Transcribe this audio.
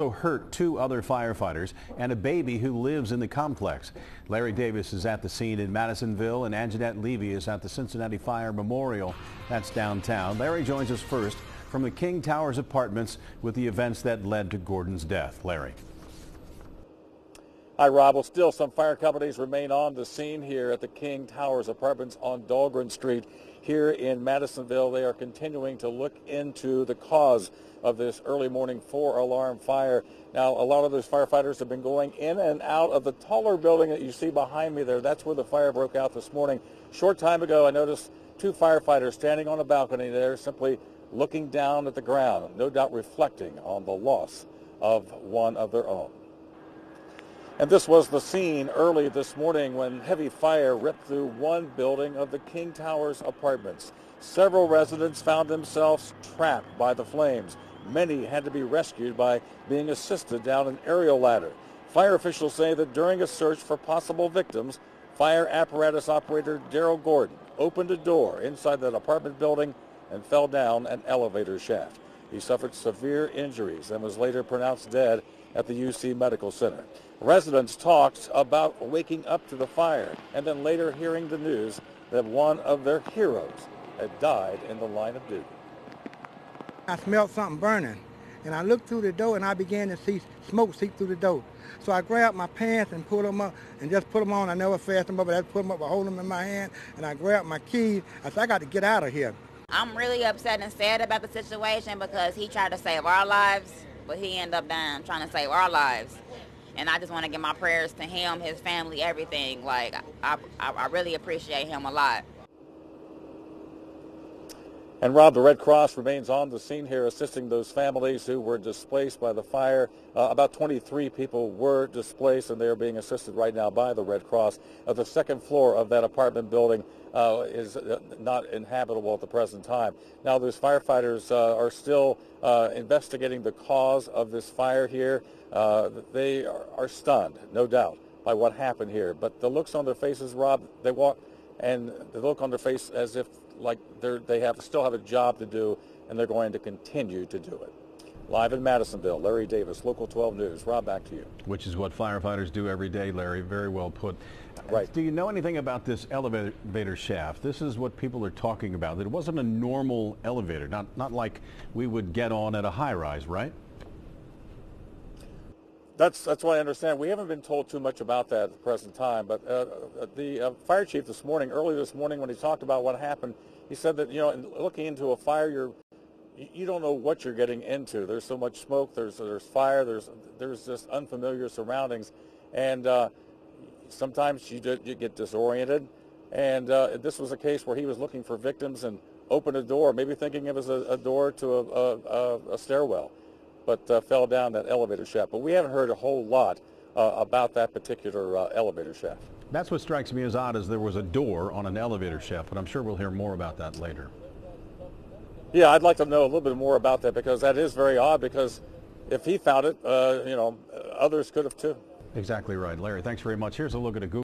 Hurt two other firefighters and a baby who lives in the complex. Larry Davis is at the scene in Madisonville, and Anjanette Levy is at the Cincinnati Fire Memorial. That's downtown. Larry joins us first from the King Towers apartments with the events that led to Gordon's death. Larry. Hi, Rob. Well, still some fire companies remain on the scene here at the King Towers apartments on Dahlgren Street here in Madisonville. They are continuing to look into the cause of this early morning 4-alarm fire. Now, a lot of those firefighters have been going in and out of the taller building that you see behind me there. That's where the fire broke out this morning. Short time ago, I noticed two firefighters standing on a balcony there, simply looking down at the ground, no doubt reflecting on the loss of one of their own. And this was the scene early this morning when heavy fire ripped through one building of the King Towers apartments. Several residents found themselves trapped by the flames. Many had to be rescued by being assisted down an aerial ladder. Fire officials say that during a search for possible victims, fire apparatus operator Daryl Gordon opened a door inside that apartment building and fell down an elevator shaft. He suffered severe injuries and was later pronounced dead at the UC Medical Center. Residents talked about waking up to the fire and then later hearing the news that one of their heroes had died in the line of duty. I smelled something burning, and I looked through the door, and I began to see smoke seep through the door. So I grabbed my pants and pulled them up and just put them on. I never fastened them up, but I just put them up, I hold them in my hand, and I grabbed my keys. I said, I got to get out of here. I'm really upset and sad about the situation because he tried to save our lives, but he ended up dying trying to save our lives. And I just want to give my prayers to him, his family, everything. Like, I really appreciate him a lot. And Rob, the Red Cross remains on the scene here assisting those families who were displaced by the fire. About 23 people were displaced, and they are being assisted right now by the Red Cross. The second floor of that apartment building is not inhabitable at the present time. Now, those firefighters are still investigating the cause of this fire here. They are stunned, no doubt, by what happened here. But the looks on their faces, Rob, they walk, and the look on their face as if like they still have a job to do, and they're going to continue to do it. Live in Madisonville, Larry Davis, Local 12 News. Rob, back to you. Which is what firefighters do every day, Larry. Very well put. Right. Do you know anything about this elevator shaft? This is what people are talking about. It wasn't a normal elevator, not like we would get on at a high-rise, right? That's what I understand. We haven't been told too much about that at the present time, but the fire chief early this morning, when he talked about what happened, he said that, in looking into a fire, you don't know what you're getting into. There's so much smoke, there's fire, there's just unfamiliar surroundings, and sometimes you get disoriented. And this was a case where he was looking for victims and opened a door, maybe thinking it was a door to a stairwell, but fell down that elevator shaft. But we haven't heard a whole lot about that particular elevator shaft. That's what strikes me as odd, is there was a door on an elevator shaft, but I'm sure we'll hear more about that later. Yeah, I'd like to know a little bit more about that, because that is very odd, because if he found it, others could have too. Exactly right. Larry, thanks very much. Here's a look at a Google